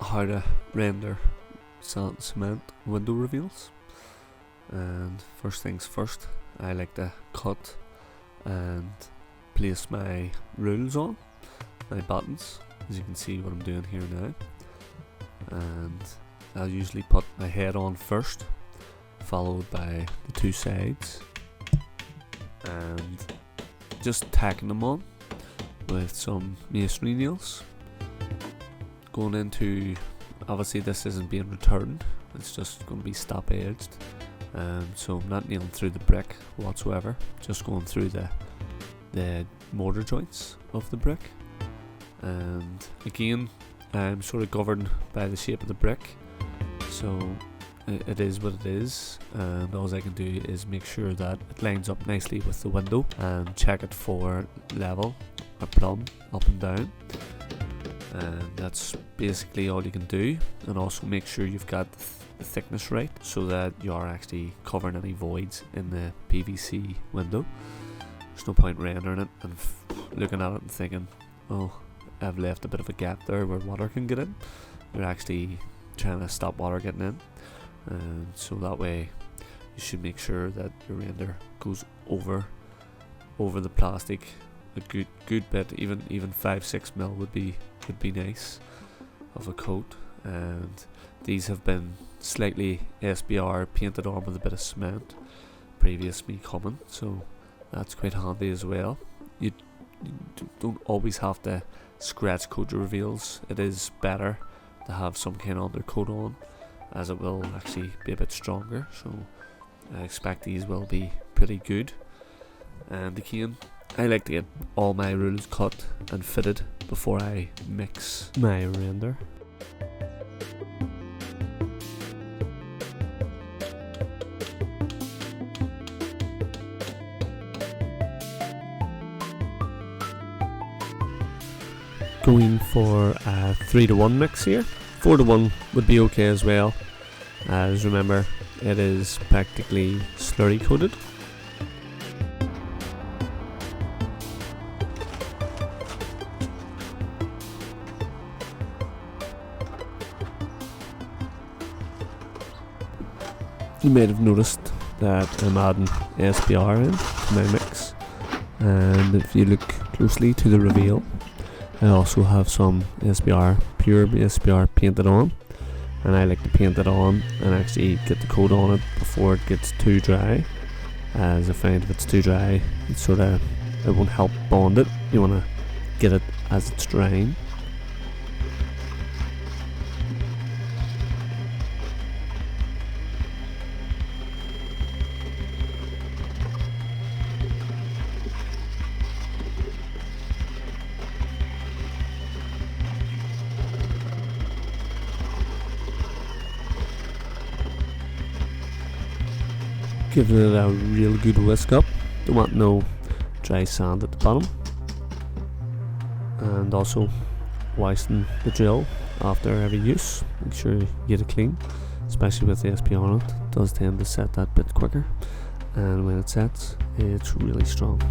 how to render sand and cement window reveals. And first things first, I like to cut and place my rules on, my battens, as you can see what I'm doing here now. And I'll usually put my head on first, followed by the two sides, and just tacking them on with some masonry nails. Going into, obviously this isn't being returned, it's just going to be stop edged, so I'm not nailing through the brick whatsoever, just going through the mortar joints of the brick. And again, I'm sort of governed by the shape of the brick, so it is what it is, and all I can do is make sure that it lines up nicely with the window and check it for level or plumb up and down. And that's basically all you can do, and also make sure you've got the thickness right so that you are actually covering any voids in the PVC window. There's no point rendering it and looking at it and thinking, oh, I've left a bit of a gap there where water can get in. You're actually trying to stop water getting in, and so that way you should make sure that your render goes over the plastic a good bit. Even 5-6 mil would be nice of a coat. And these have been slightly SBR painted on with a bit of cement previous me coming, so that's quite handy as well. You don't always have to scratch coat your reveals. It is better to have some kind of undercoat on, as it will actually be a bit stronger, so I expect these will be pretty good. And again, I like to get all my rules cut and fitted before I mix my render. Going for a 3-to-1 mix here. 4-to-1 would be okay as well, as remember it is practically slurry coated. You might have noticed that I'm adding SBR in to my mix, and if you look closely to the reveal, I also have some SBR, pure SBR painted on, and I like to paint it on and actually get the coat on it before it gets too dry, as I find if it's too dry it won't help bond it. You want to get it as it's drying. Giving it a real good whisk up. Don't want no dry sand at the bottom. And also washing the drill after every use. Make sure you get it clean, especially with the SP on it. It does tend to set that bit quicker, and when it sets, it's really strong.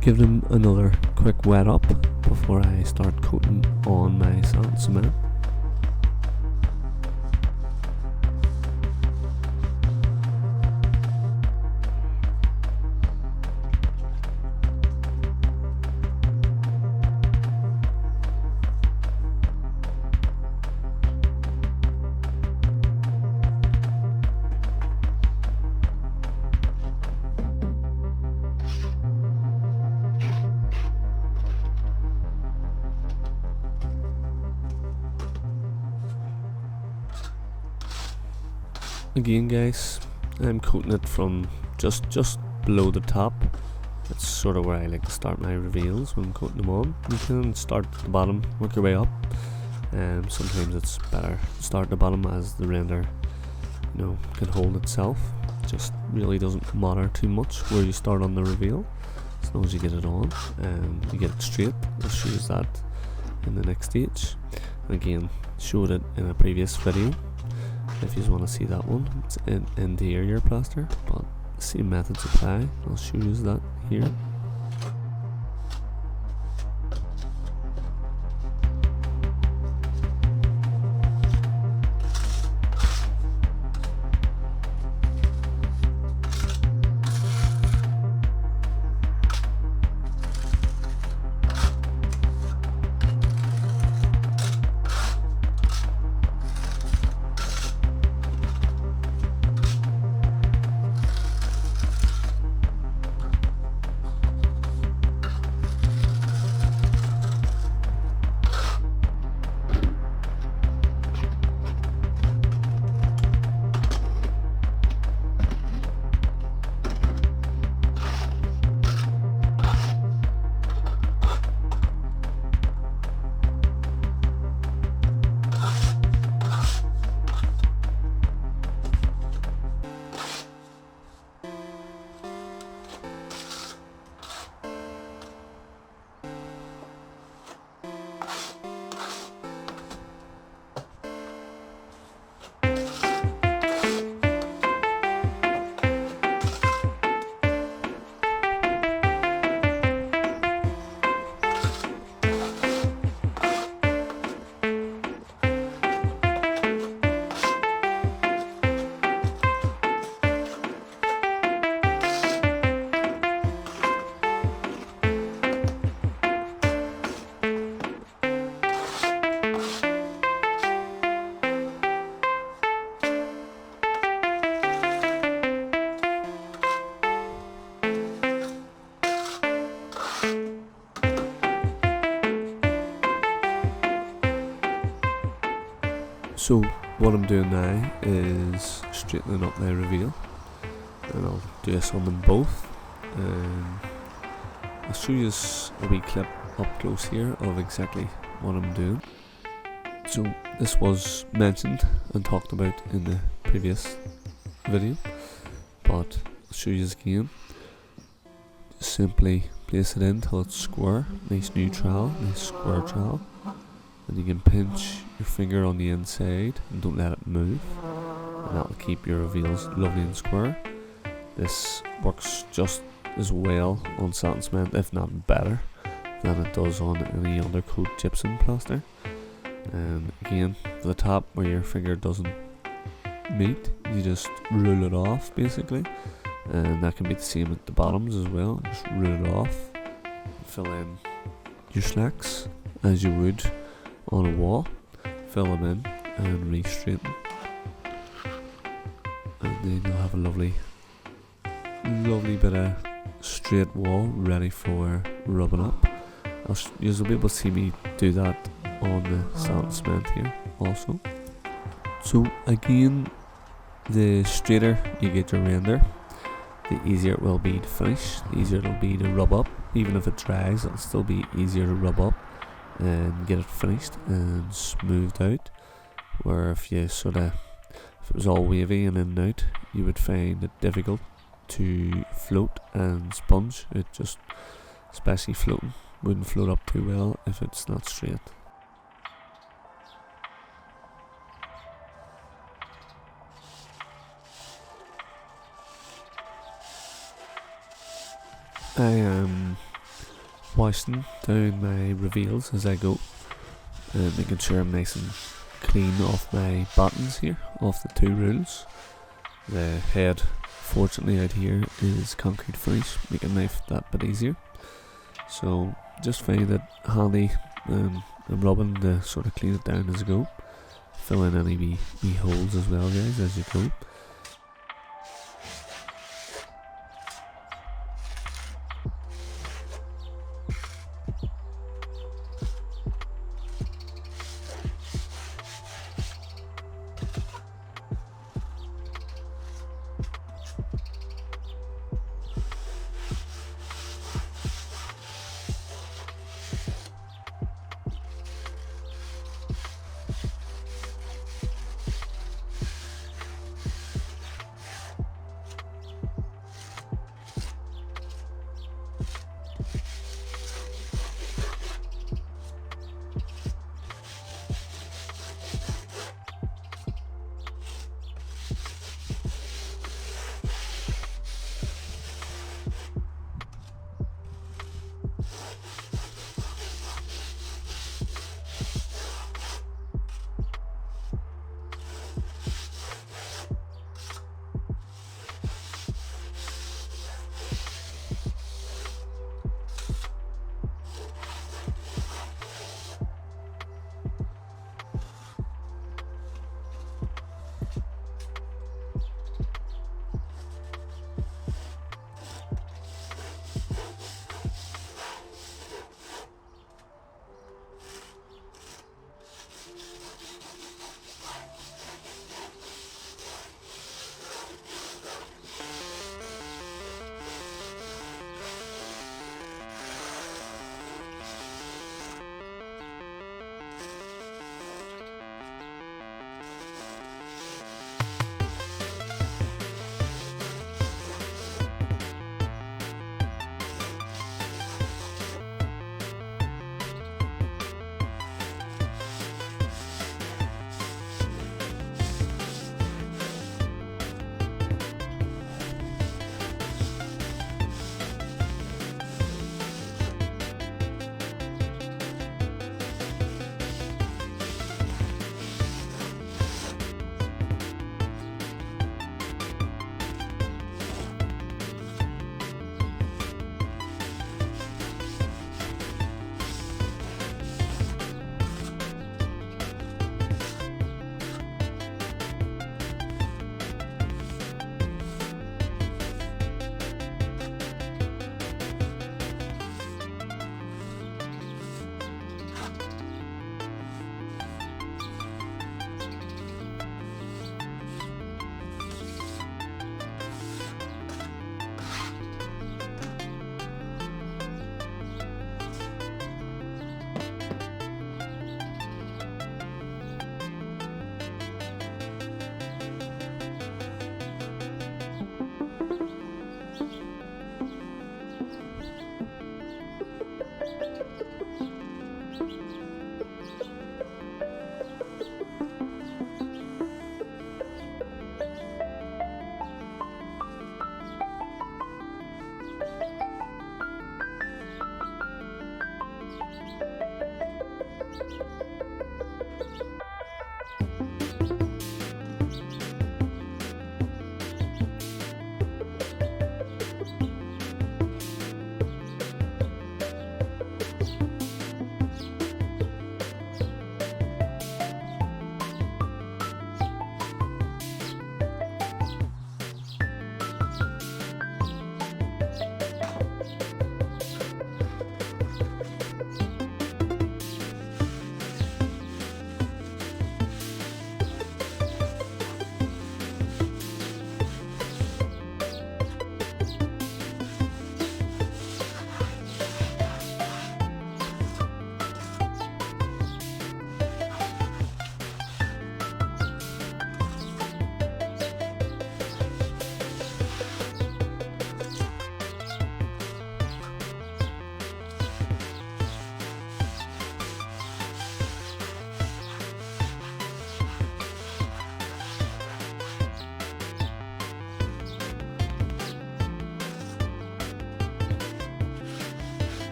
Give them another quick wet up before I start coating on my sand cement. Again guys, I'm coating it from just below the top. That's sort of where I like to start my reveals when I'm coating them on. You can start at the bottom, work your way up. Sometimes it's better to start at the bottom, as the render, can hold itself. It just really doesn't matter too much where you start on the reveal. as long as you get it on and you get it straight. I'll show you that in the next stage. And again, showed it in a previous video. If you want to see that one, it's in interior plaster, but the same methods apply. I'll show you that here. So what I'm doing now is straightening up my reveal, and I'll do this on them both. I'll show you a wee clip up close here of exactly what I'm doing. So this was mentioned and talked about in the previous video, but I'll show you again. Simply place it in till it's square, nice new trowel, nice square trowel, and you can pinch your finger on the inside and don't let it move, and that'll keep your reveals lovely and square. This works just as well on satin cement, if not better, than it does on any undercoat gypsum plaster. And again, for the top where your finger doesn't meet, you just rule it off basically, and that can be the same at the bottoms as well. Just rule it off, fill in your slacks as you would on a wall, fill them in and re-straighten, and then you'll have a lovely bit of straight wall ready for rubbing up. You'll be able to see me do that on the satin cement here also. So again, the straighter you get your render, the easier it will be to finish, the easier it will be to rub up. Even if it dries, it'll still be easier to rub up and get it finished and smoothed out. Where if it was all wavy and in and out, you would find it difficult to float and sponge. It just, especially floating, wouldn't float up too well if it's not straight. I am washing down my reveals as I go, and making sure I'm nice and clean off my battens here, off the two rules. The head, fortunately out here, is concrete finish, making life that bit easier. So just find it handy, I'm rubbing to sort of clean it down as I go. Fill in any wee holes as well, guys, as you go.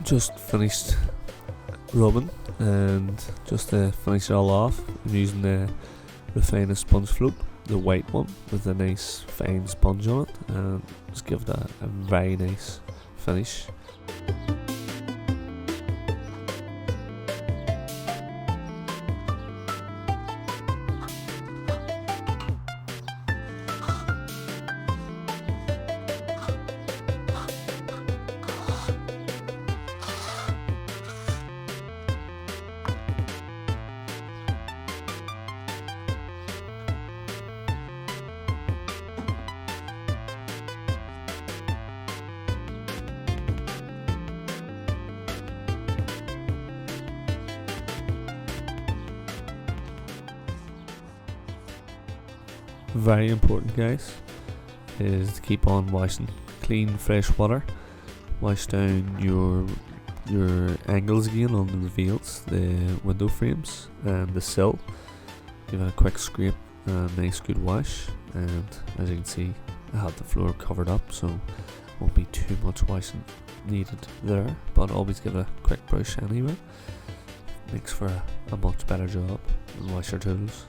Just finished rubbing, and just to finish it all off, I'm using the Refina Sponge Float, the white one with a nice fine sponge on it, and just give it a very nice finish. Very important, guys, is to keep on washing clean fresh water. Wash down your angles again on the reveals, the window frames and the sill. Give it a quick scrape and a nice good wash, and as you can see I have the floor covered up, so won't be too much washing needed there, but always give it a quick brush anyway. Makes for a much better job and wash your tools.